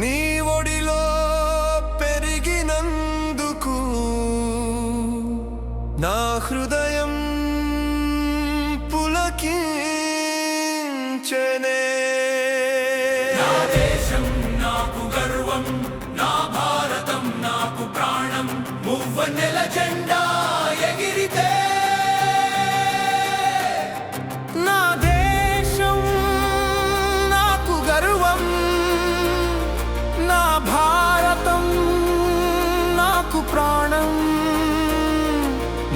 నీ ఒడిలో పెరిగినందుకు నా హృదయం పులకించెనే. నా దేశం నాకు గర్వం, నా భారతం నాకు ప్రాణం. మువ్వన్నెల జెండా ఎగిరితే నా దేశం నాకు గర్వం, నా భారతం నాకు ప్రాణం.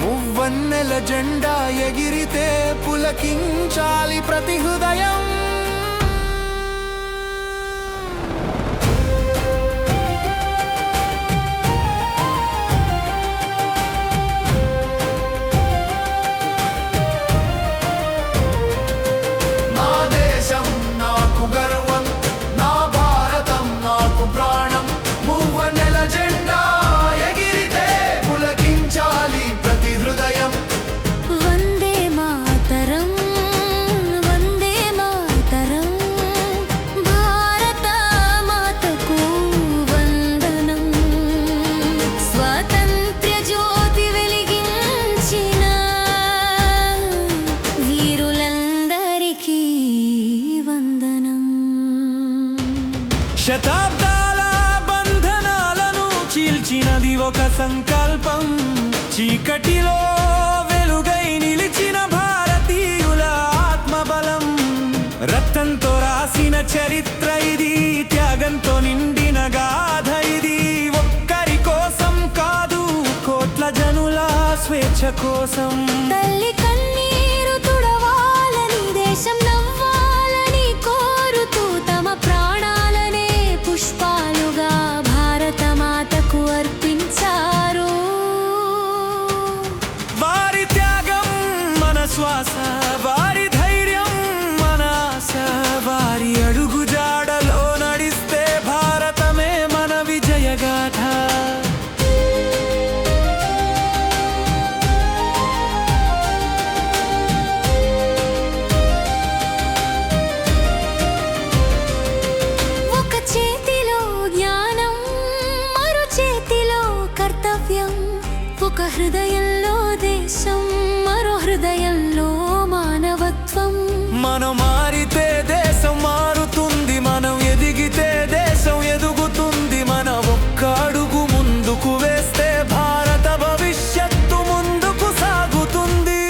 మువ్వన్నెల జెండా ఎగిరితే పులకించాలి ప్రతి హృదయం. శతాబ్దాల బంధనాలను చీల్చినది ఒక సంకల్పం. చీకటిలో వెలుగై నిలిచిన భారతీయుల ఆత్మబలం. రక్తంతో రాసిన చరిత్ర ఇది, త్యాగంతో నిండిన గాథ ఇది. ఒక్కరి కోసం కాదు, కోట్ల జనుల స్వేచ్ఛ కోసం. తల్లి కన్నీరు తుడవాలని, దేశం నవ్వాలని కోరుతూ తమ ప్రాణాలనే పుష్పాలుగా భారత మాతకు అర్పించారు. వారి త్యాగం మన శ్వాస, వారి ధైర్యం మన ఆశ. వారి అడుగు జాడలో నడిస్తే భారతమే మన విజయగాథ. ఒక చేతిలో జ్ఞానం, మరో చేతిలో కర్తవ్యం. ఒక హృదయంలో దేశం, మరో హృదయంలో మానవత్వం. మనం మారితే దేశం మారుతుంది, మనం ఎదిగితే దేశం ఎదుగుతుంది. మన ఒక్క అడుగు ముందుకు వేస్తే భారత భవిష్యత్తు ముందుకు సాగుతుంది.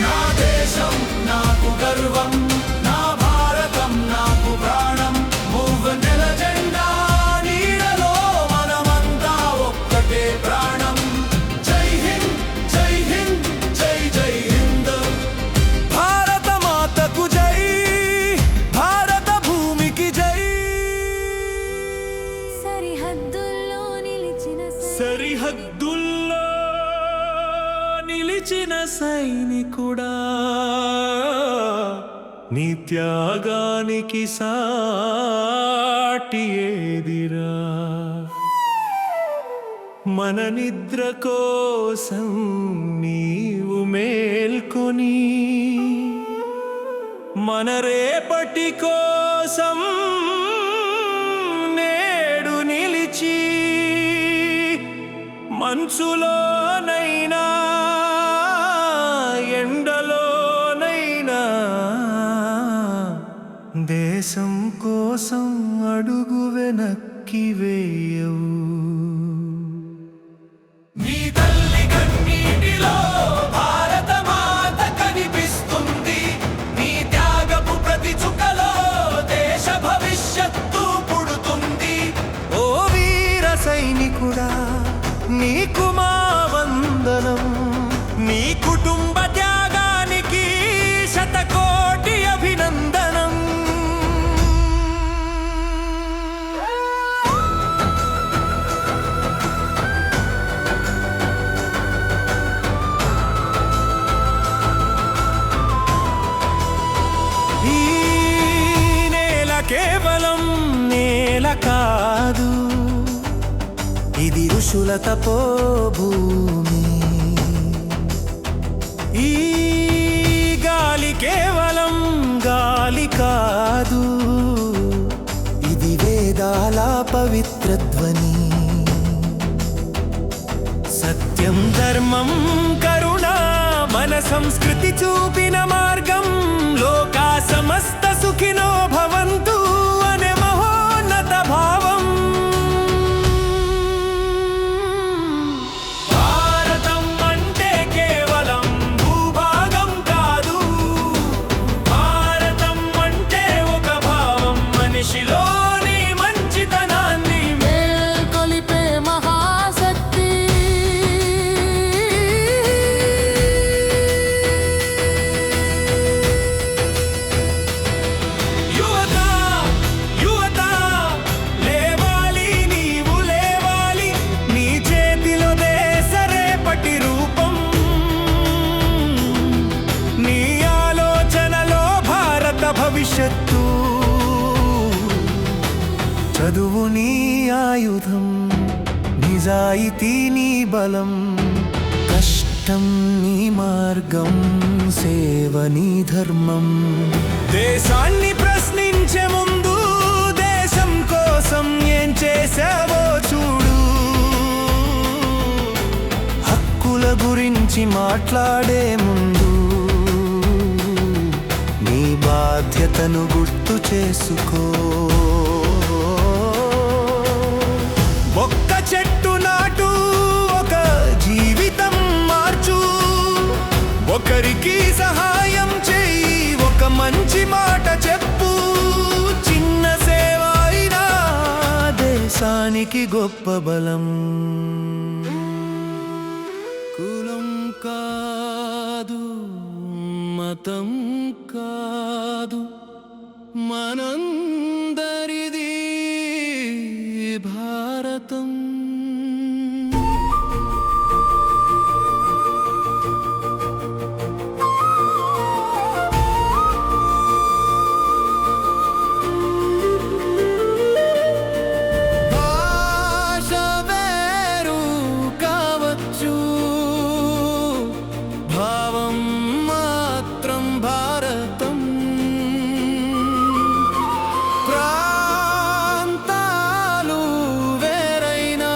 నా దేశం నాకు గర్వం, నా భారతం నాకు ప్రాణం. మువ్వన్నెల జెండా నీడలో మనమంతా ఒక్కటే ప్రాణం. జై హింద్, జై హింద్, జై జై హింద్. భారత మాతకు జై, భారత భూమికి జై. సరిహద్దుల్లో నిలిచిన సరిహద్దుల్లో నిలిచిన సైనికుడా, నీ త్యాగానికి సాటి ఏదిరా. మన నిద్ర కోసం నీవు మేల్కొని, మన రేపటి కోసం నేడు నిలిచి, మంచులోనైనా ఎండలోనైనా దేశం కోసం అడుగు వెనక్కి వేయవు. నీ తల్లి కన్నీటిలో భారత మాత కనిపిస్తుంది. నీ త్యాగపు ప్రతి చుక్కలో దేశ భవిష్యత్తు పుడుతుంది. ఓ వీర సైనికుడా, నీకు మా వందనం. నీ కుటుంబ త్యాగానికి శతకోటి అభినందనం. ఈ నేల కేవలం నేల కాదు, ఇది ఋషుల తపోభూమి. ఈ గాలి కేవలం గాలి కాదు, పవిత్ర ధ్వని. సత్యం ధర్మం కరుణ మన సంస్కృతి చూపిన మార్గం. లోకా సమస్త సుఖినో భవంతు అనే మహోన్నత భావం. భారతం అంటే కేవలం భూభాగం కాదు. భారతం అంటే ఒక భావం, మనిషిలోని మంచితనాన్ని మేల్కొలిపే మహాశక్తి. యువత యువత లేవాలి, నీవు లేవాలి. నీ చేతిలో దేశ రేపటి రూపం. నీ ఆలోచనలో భారత భవిష్యత్తు. చదువు నీ ఆయుధం, నిజాయితీ నీ బలం. కష్టం నీ మార్గం, సేవ నీ ధర్మం. దేశాన్ని ప్రశ్నించే ముందు దేశం కోసం ఏం చేసావో చూడు. హక్కుల గురించి మాట్లాడే ముందు నీ బాధ్యతను గుర్తు చేసుకో. ఒక్క చెట్టు నాటు, ఒక జీవితం మార్చు. ఒకరికి సహాయం చెయ్యి, ఒక మంచి మాట చెప్పు. చిన్న సేవ అయినా దేశానికి గొప్ప బలం. కులం కాదు, మతం కాదు, మనందరిది భారతం. భాష వేరు కావచ్చు, భావం మాత్రం భారతం. ప్రాంతాలు వేరైనా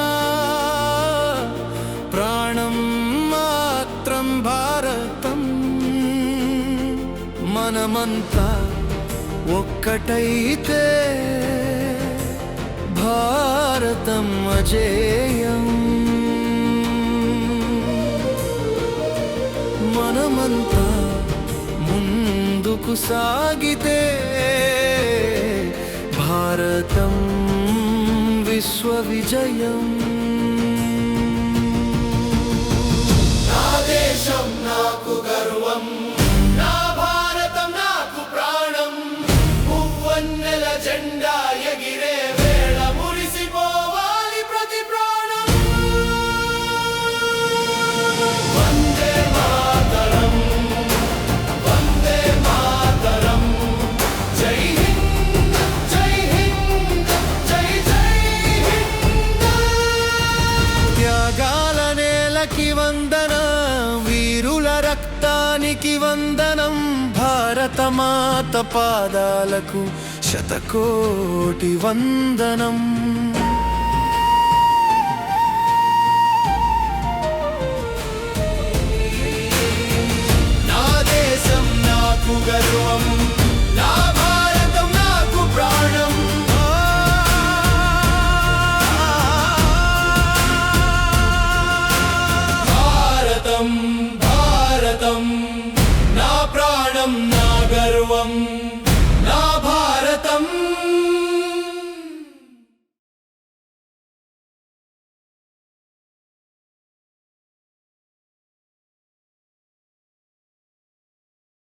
ప్రాణం మాత్రం భారతం. మనమంతా ఒక్కటైతే భారతం అజేయం. మనమంతా ముందుకు సాగితే భారతం విశ్వ విజయం. నా దేశం నాకు గర్వం, నా భారతం నాకు ప్రాణం. పువ్వన్నెల జెండా ఎగిరే వేళ మురిసిపోవాలి ప్రతి ప్రాణం. వందే మాతరం, వందే మాతరం. జై హింద్, జై హింద్, జై జై హింద్. త్యాగాల నేలకి వందనం, వీరుల రక్తానికి వందనం. భారత మాత పాదాలకు శతకోటి వందనం. నా దేశం నాకు గర్వం, నా భారతం నాకు ప్రాణం. భారతం భారతం నా ప్రాణం నా గర్వం.